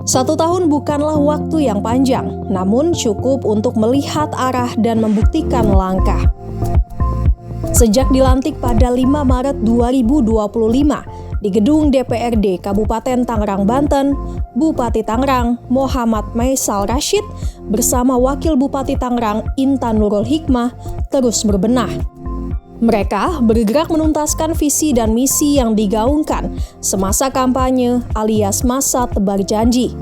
1 tahun bukanlah waktu yang panjang, namun cukup untuk melihat arah dan membuktikan langkah. Sejak dilantik pada 5 Maret 2025 di gedung DPRD Kabupaten Tangerang, Banten, Bupati Tangerang Muhammad Maisal Rashid bersama Wakil Bupati Tangerang Intan Nurul Hikmah terus berbenah. Mereka bergerak menuntaskan visi dan misi yang digaungkan semasa kampanye alias masa tebar janji.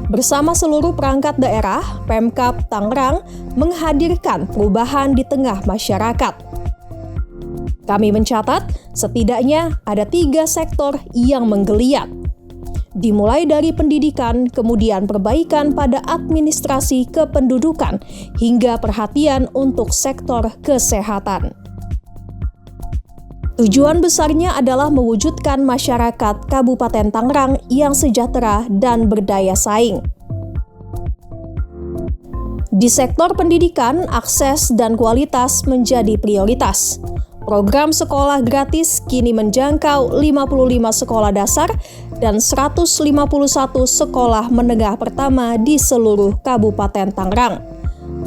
Bersama seluruh perangkat daerah, Pemkab Tangerang menghadirkan perubahan di tengah masyarakat. Kami mencatat setidaknya ada 3 sektor yang menggeliat. Dimulai dari pendidikan, kemudian perbaikan pada administrasi kependudukan, hingga perhatian untuk sektor kesehatan. Tujuan besarnya adalah mewujudkan masyarakat Kabupaten Tangerang yang sejahtera dan berdaya saing. Di sektor pendidikan, akses dan kualitas menjadi prioritas. Program sekolah gratis kini menjangkau 55 sekolah dasar dan 151 sekolah menengah pertama di seluruh Kabupaten Tangerang.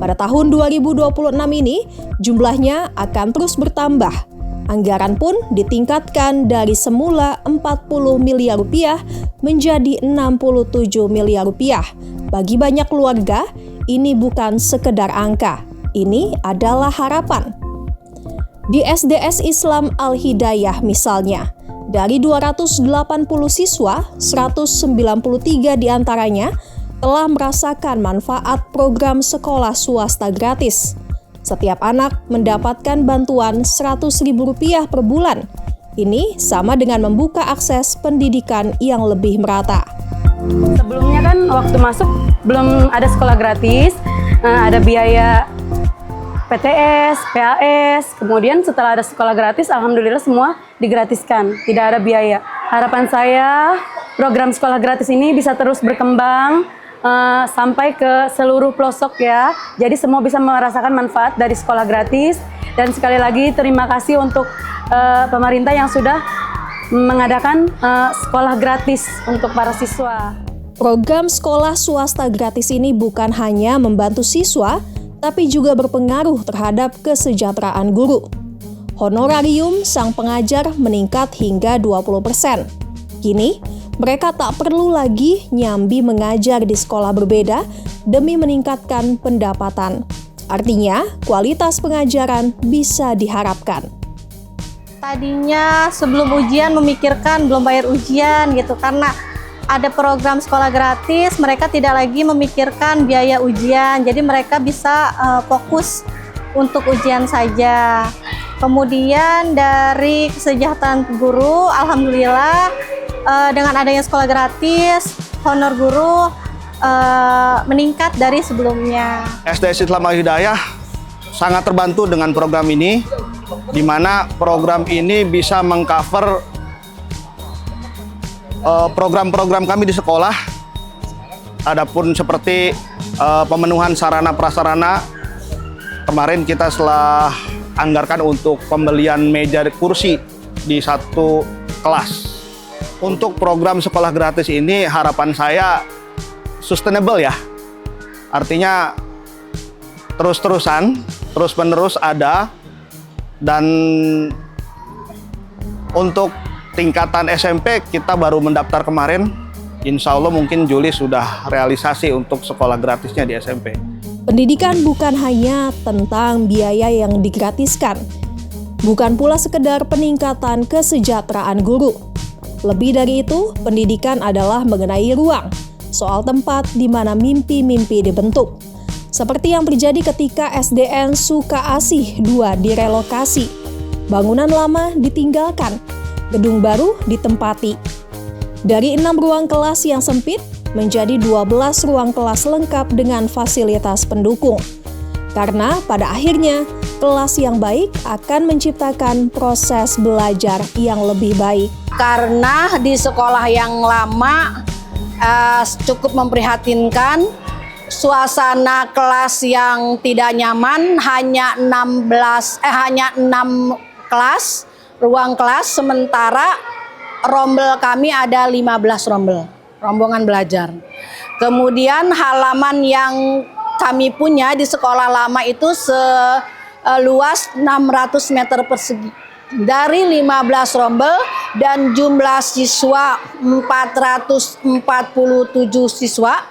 Pada tahun 2026 ini, jumlahnya akan terus bertambah. Anggaran pun ditingkatkan dari semula 40 miliar rupiah menjadi 67 miliar rupiah. Bagi banyak keluarga, ini bukan sekedar angka, ini adalah harapan. Di SDS Islam Al-Hidayah misalnya, dari 280 siswa, 193 diantaranya telah merasakan manfaat program sekolah swasta gratis. Setiap anak mendapatkan bantuan Rp100.000 per bulan. Ini sama dengan membuka akses pendidikan yang lebih merata. Sebelumnya kan waktu masuk belum ada sekolah gratis, ada biaya PTS, PAS, kemudian setelah ada sekolah gratis, alhamdulillah semua digratiskan, tidak ada biaya. Harapan saya program sekolah gratis ini bisa terus berkembang, sampai ke seluruh pelosok ya. Jadi semua bisa merasakan manfaat dari sekolah gratis. Dan sekali lagi terima kasih untuk pemerintah yang sudah mengadakan sekolah gratis untuk para siswa. Program sekolah swasta gratis ini bukan hanya membantu siswa, tapi juga berpengaruh terhadap kesejahteraan guru. Honorarium sang pengajar meningkat hingga 20%. Kini, mereka tak perlu lagi nyambi mengajar di sekolah berbeda demi meningkatkan pendapatan. Artinya, kualitas pengajaran bisa diharapkan. Tadinya sebelum ujian memikirkan belum bayar ujian gitu, karena ada program sekolah gratis, mereka tidak lagi memikirkan biaya ujian, jadi mereka bisa fokus untuk ujian saja. Kemudian dari kesejahteraan guru, alhamdulillah dengan adanya sekolah gratis, honor guru meningkat dari sebelumnya. SDS Islam Al-Hidayah sangat terbantu dengan program ini, di mana program ini bisa mengcover program-program kami di sekolah. Adapun seperti pemenuhan sarana prasarana, kemarin kita telah anggarkan untuk pembelian meja kursi di 1 kelas. Untuk program sekolah gratis ini harapan saya sustainable ya. Artinya terus-menerus ada. Dan untuk tingkatan SMP kita baru mendaftar kemarin. Insya Allah mungkin Juli sudah realisasi untuk sekolah gratisnya di SMP. Pendidikan bukan hanya tentang biaya yang digratiskan. Bukan pula sekedar peningkatan kesejahteraan guru. Lebih dari itu, pendidikan adalah mengenai ruang, soal tempat di mana mimpi-mimpi dibentuk. Seperti yang terjadi ketika SDN Sukaasih 2 direlokasi. Bangunan lama ditinggalkan, gedung baru ditempati. Dari 6 ruang kelas yang sempit, menjadi 12 ruang kelas lengkap dengan fasilitas pendukung. Karena pada akhirnya, kelas yang baik akan menciptakan proses belajar yang lebih baik. Karena di sekolah yang lama cukup memprihatinkan, suasana kelas yang tidak nyaman, hanya 6 kelas, ruang kelas, sementara rombel kami ada 15 rombel. rombongan belajar. Kemudian halaman yang kami punya di sekolah lama itu seluas 600 meter persegi. Dari 15 rombel dan jumlah siswa 447 siswa,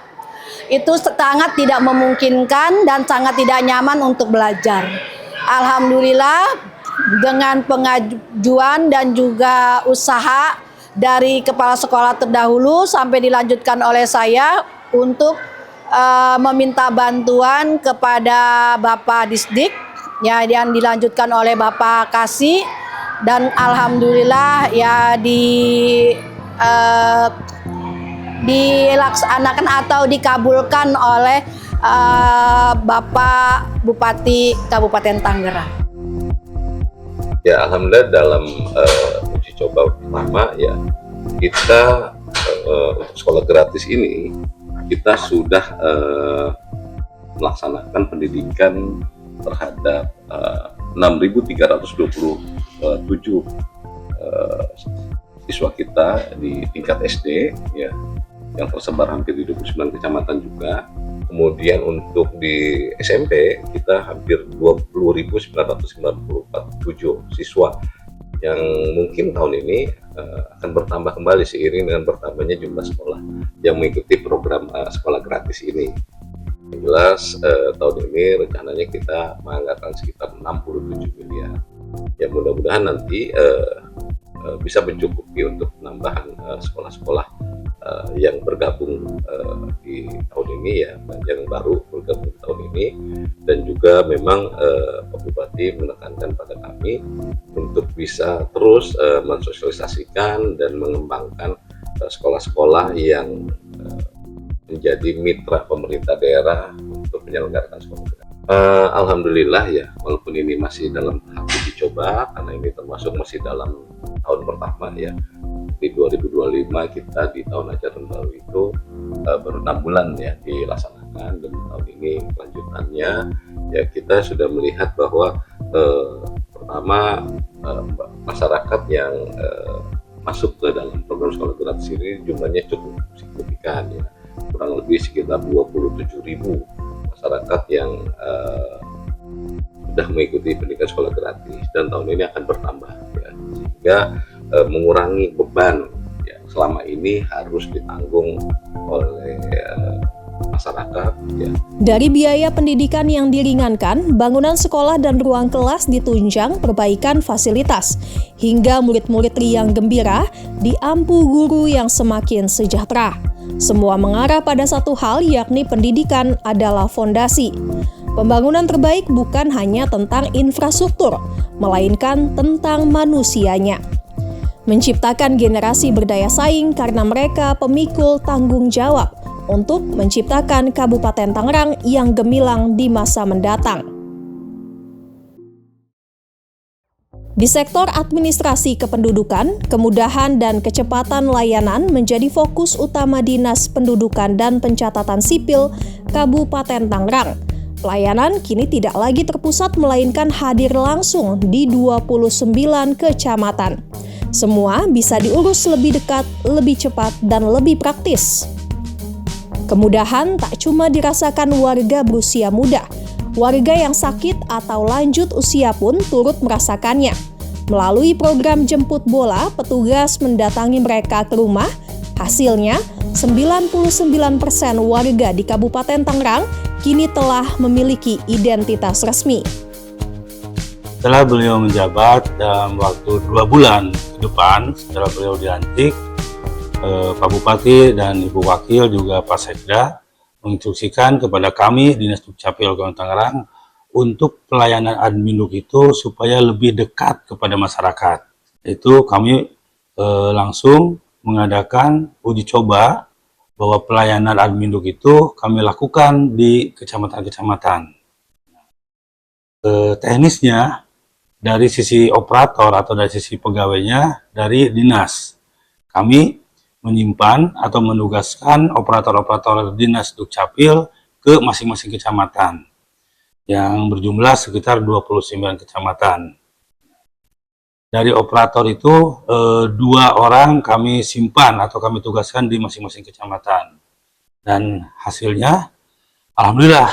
itu sangat tidak memungkinkan dan sangat tidak nyaman untuk belajar. Alhamdulillah dengan pengajuan dan juga usaha dari kepala sekolah terdahulu sampai dilanjutkan oleh saya untuk meminta bantuan kepada Bapak Disdik, ya, yang dilanjutkan oleh Bapak Kasih, dan alhamdulillah ya dilaksanakan atau dikabulkan oleh Bapak Bupati Kabupaten Tangerang. Ya, alhamdulillah dalam uji coba pertama ya kita untuk sekolah gratis ini kita sudah melaksanakan pendidikan terhadap 6.327 siswa kita di tingkat SD ya, yang tersebar hampir di 29 kecamatan juga. Kemudian untuk di SMP kita hampir 20.994 siswa yang mungkin tahun ini akan bertambah kembali seiring dengan bertambahnya jumlah sekolah yang mengikuti program sekolah gratis ini. Yang jelas tahun ini rencananya kita menganggarkan sekitar 67 miliar. Ya mudah-mudahan nanti bisa mencukupi untuk penambahan sekolah-sekolah yang bergabung di tahun ini ya, yang baru bergabung di tahun ini. Dan juga memang Pak Bupati menekankan pada kami untuk bisa terus mensosialisasikan dan mengembangkan sekolah-sekolah yang menjadi mitra pemerintah daerah untuk menyelenggarakan sekolah. Alhamdulillah ya, walaupun ini masih dalam tahap uji coba karena ini termasuk masih dalam tahun pertama ya. Di 2025 kita di tahun ajaran baru itu baru 6 bulan ya dilaksanakan, dan tahun ini kelanjutannya ya kita sudah melihat bahwa pertama masyarakat yang masuk ke dalam program sekolah gratis ini jumlahnya cukup signifikan ya, kurang lebih sekitar 27.000 masyarakat yang sudah mengikuti pendidikan sekolah gratis, dan tahun ini akan bertambah ya, sehingga mengurangi beban ya selama ini harus ditanggung oleh masyarakat ya. Dari biaya pendidikan yang diringankan, bangunan sekolah dan ruang kelas ditunjang perbaikan fasilitas, hingga murid-murid riang gembira diampu guru yang semakin sejahtera. Semua mengarah pada satu hal, yakni pendidikan adalah fondasi. Pembangunan terbaik bukan hanya tentang infrastruktur, melainkan tentang manusianya. Menciptakan generasi berdaya saing karena mereka pemikul tanggung jawab untuk menciptakan Kabupaten Tangerang yang gemilang di masa mendatang. Di sektor administrasi kependudukan, kemudahan dan kecepatan layanan menjadi fokus utama Dinas Pendudukan dan Pencatatan Sipil Kabupaten Tangerang. Pelayanan kini tidak lagi terpusat melainkan hadir langsung di 29 kecamatan. Semua bisa diurus lebih dekat, lebih cepat, dan lebih praktis. Kemudahan tak cuma dirasakan warga berusia muda, warga yang sakit atau lanjut usia pun turut merasakannya. Melalui program jemput bola, petugas mendatangi mereka ke rumah. Hasilnya, 99% warga di Kabupaten Tangerang kini telah memiliki identitas resmi. Setelah beliau menjabat dalam waktu 2 bulan ke depan, setelah beliau dilantik, Pak Bupati dan Ibu Wakil juga Pak Sekda menginstruksikan kepada kami Dinas Dukcapil Kabupaten Tangerang untuk pelayanan adminduk itu supaya lebih dekat kepada masyarakat. Itu kami langsung mengadakan uji coba bahwa pelayanan adminduk itu kami lakukan di kecamatan-kecamatan. Teknisnya dari sisi operator atau dari sisi pegawainya dari dinas, kami menyimpan atau menugaskan operator-operator Dinas Dukcapil ke masing-masing kecamatan yang berjumlah sekitar 29 kecamatan. Dari operator itu 2 orang kami simpan atau kami tugaskan di masing-masing kecamatan. Dan hasilnya, alhamdulillah,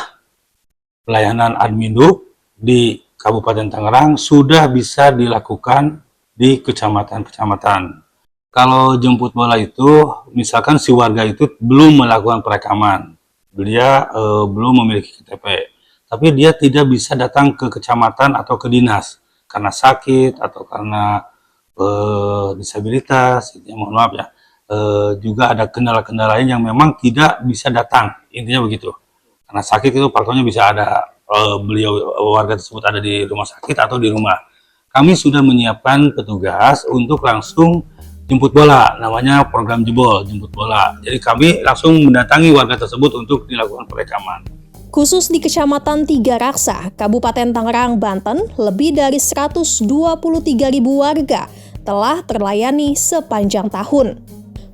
pelayanan Adminduk di Kabupaten Tangerang sudah bisa dilakukan di kecamatan-kecamatan. Kalau jemput bola itu, misalkan si warga itu belum melakukan perekaman, dia belum memiliki KTP, tapi dia tidak bisa datang ke kecamatan atau ke dinas karena sakit atau karena disabilitas, ya, mohon maaf ya. Juga ada kendala-kendala lain yang memang tidak bisa datang, intinya begitu. Karena sakit itu faktornya bisa ada beliau warga tersebut ada di rumah sakit atau di rumah. Kami sudah menyiapkan petugas untuk langsung jemput bola, namanya program jebol jemput bola. Jadi kami langsung mendatangi warga tersebut untuk dilakukan perekaman. Khusus di Kecamatan Tiga Raksa, Kabupaten Tangerang, Banten, lebih dari 123.000 warga telah terlayani sepanjang tahun.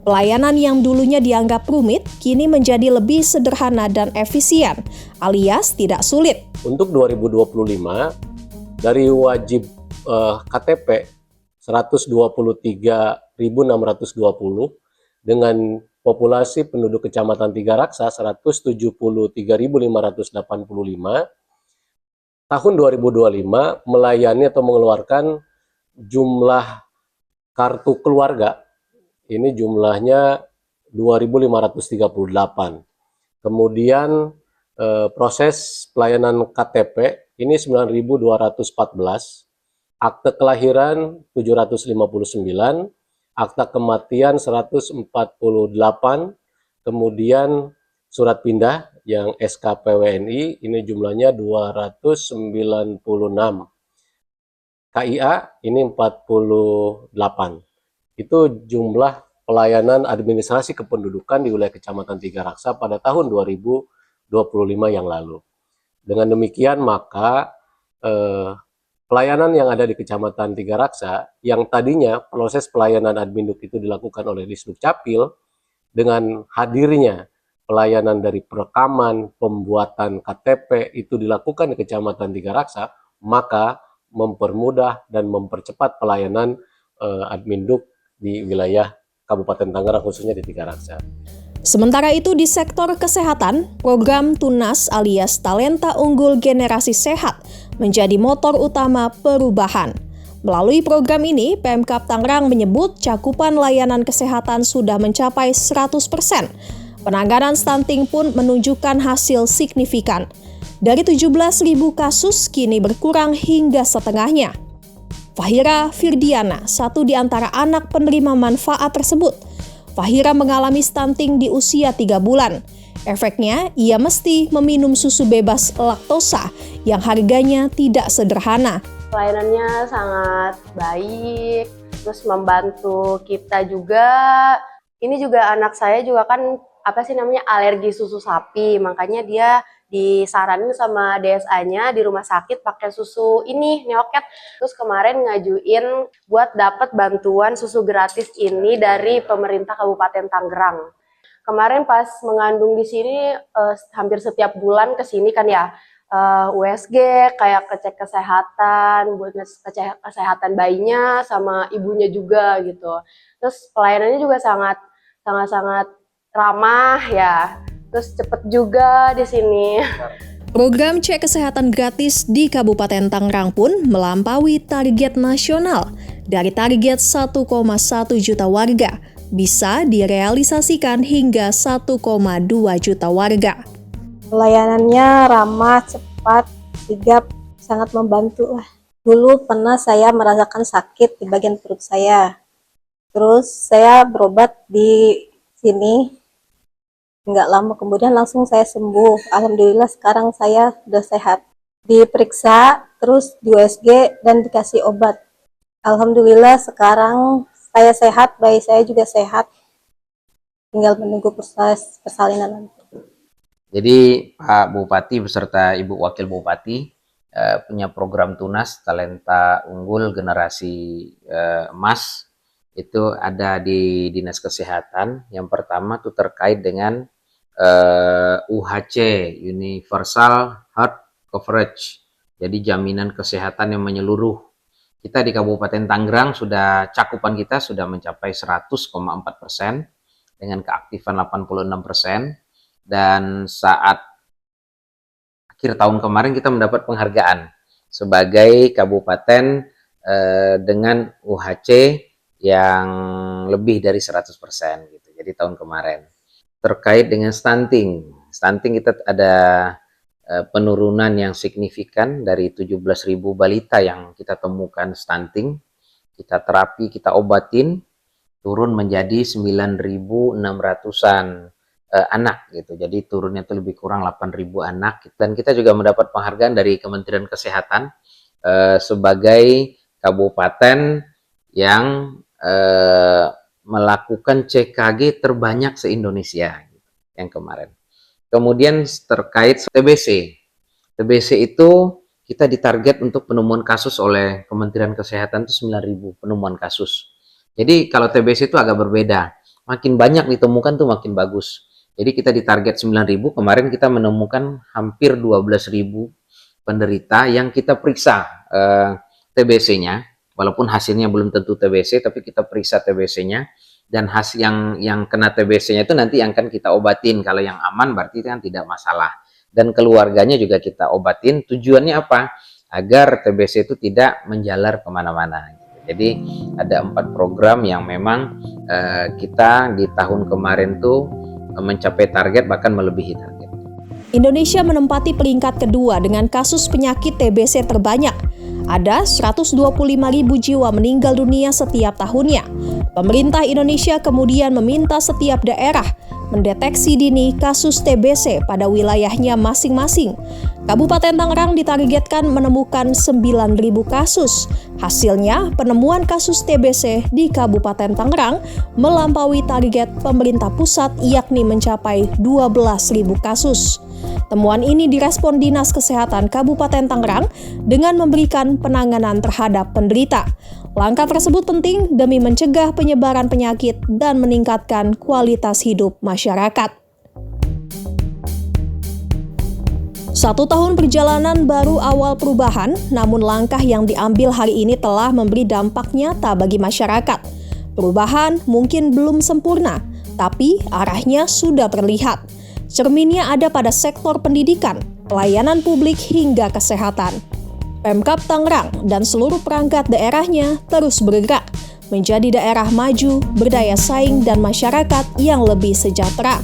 Pelayanan yang dulunya dianggap rumit, kini menjadi lebih sederhana dan efisien, alias tidak sulit. Untuk 2025, dari wajib KTP 123.620 dengan populasi penduduk Kecamatan Tiga Raksa 173.585, tahun 2025 melayani atau mengeluarkan jumlah kartu keluarga, ini jumlahnya 2.538. Kemudian proses pelayanan KTP ini 9.214, akte kelahiran 759, akta kematian 148, kemudian surat pindah yang SKPWNI ini jumlahnya 296, KIA ini 48. Itu jumlah pelayanan administrasi kependudukan di wilayah Kecamatan Tiga Raksa pada tahun 2025 yang lalu. Dengan demikian maka pelayanan yang ada di Kecamatan Tiga Raksa yang tadinya proses pelayanan Adminduk itu dilakukan oleh Disduk Capil, dengan hadirnya pelayanan dari perekaman, pembuatan KTP itu dilakukan di Kecamatan Tiga Raksa, maka mempermudah dan mempercepat pelayanan Adminduk di wilayah Kabupaten Tangerang, khususnya di Tiga Raksa. Sementara itu di sektor kesehatan, program TUNAS alias Talenta Unggul Generasi Sehat menjadi motor utama perubahan. Melalui program ini, Pemkab Tangerang menyebut cakupan layanan kesehatan sudah mencapai 100%. Penanganan stunting pun menunjukkan hasil signifikan. Dari 17.000 kasus, kini berkurang hingga setengahnya. Fahira Firdiana, satu di antara anak penerima manfaat tersebut. Fahira mengalami stunting di usia 3 bulan. Efeknya, ia mesti meminum susu bebas laktosa yang harganya tidak sederhana. Pelayanannya sangat baik, terus membantu kita juga. Ini juga anak saya juga kan alergi susu sapi, makanya dia disaranin sama DSA-nya di rumah sakit pakai susu ini Neoket. Terus kemarin ngajuin buat dapat bantuan susu gratis ini dari pemerintah Kabupaten Tangerang. Kemarin pas mengandung di sini hampir setiap bulan ke sini kan ya, USG kayak ngecek kesehatan, buat ngecek kesehatan bayinya sama ibunya juga gitu. Terus pelayanannya juga sangat ramah ya. Terus cepet juga di sini. Program cek kesehatan gratis di Kabupaten Tangerang pun melampaui target nasional. Dari target 1,1 juta warga, bisa direalisasikan hingga 1,2 juta warga. Pelayanannya ramah, cepat, sigap, sangat membantu lah. Dulu pernah saya merasakan sakit di bagian perut saya. Terus saya berobat di sini. Nggak lama kemudian langsung saya sembuh. Alhamdulillah sekarang saya sudah sehat. Diperiksa, terus di USG dan dikasih obat. Alhamdulillah sekarang saya sehat, bayi saya juga sehat. Tinggal menunggu proses persalinan nanti. Jadi Pak Bupati beserta Ibu Wakil Bupati punya program TUNAS Talenta Unggul Generasi Emas. Itu ada di Dinas Kesehatan. Yang pertama itu terkait dengan UHC, Universal Health Coverage, jadi jaminan kesehatan yang menyeluruh. Kita di Kabupaten Tangerang cakupan kita sudah mencapai 100,4% dengan keaktifan 86%, dan saat akhir tahun kemarin kita mendapat penghargaan sebagai kabupaten dengan UHC yang lebih dari 100% gitu. Jadi tahun kemarin. Terkait dengan stunting kita ada penurunan yang signifikan dari 17.000 balita yang kita temukan stunting, kita terapi, kita obatin, turun menjadi 9.600-an anak gitu. Jadi turunnya itu lebih kurang 8.000 anak. Dan kita juga mendapat penghargaan dari Kementerian Kesehatan sebagai kabupaten yang melakukan CKG terbanyak se-Indonesia gitu, yang kemarin. Kemudian terkait TBC itu kita ditarget untuk penemuan kasus oleh Kementerian Kesehatan itu 9.000 penemuan kasus. Jadi kalau TBC itu agak berbeda, makin banyak ditemukan tuh makin bagus. Jadi kita ditarget 9.000, kemarin kita menemukan hampir 12.000 penderita yang kita periksa TBC-nya, walaupun hasilnya belum tentu TBC, tapi kita periksa TBC-nya. Dan hasil yang kena TBC-nya itu nanti yang akan kita obatin. Kalau yang aman berarti kan tidak masalah. Dan keluarganya juga kita obatin. Tujuannya apa? Agar TBC itu tidak menjalar kemana-mana. Jadi ada 4 program yang memang kita di tahun kemarin tuh mencapai target, bahkan melebihi target. Indonesia menempati peringkat kedua dengan kasus penyakit TBC terbanyak. Ada 125.000 jiwa meninggal dunia setiap tahunnya. Pemerintah Indonesia kemudian meminta setiap daerah mendeteksi dini kasus TBC pada wilayahnya masing-masing. Kabupaten Tangerang ditargetkan menemukan 9.000 kasus. Hasilnya, penemuan kasus TBC di Kabupaten Tangerang melampaui target pemerintah pusat, yakni mencapai 12.000 kasus. Temuan ini direspon Dinas Kesehatan Kabupaten Tangerang dengan memberikan penanganan terhadap penderita. Langkah tersebut penting demi mencegah penyebaran penyakit dan meningkatkan kualitas hidup masyarakat. 1 tahun perjalanan baru awal perubahan, namun langkah yang diambil hari ini telah memberi dampak nyata bagi masyarakat. Perubahan mungkin belum sempurna, tapi arahnya sudah terlihat. Cerminnya ada pada sektor pendidikan, pelayanan publik hingga kesehatan. Pemkab Tangerang dan seluruh perangkat daerahnya terus bergerak menjadi daerah maju, berdaya saing dan masyarakat yang lebih sejahtera.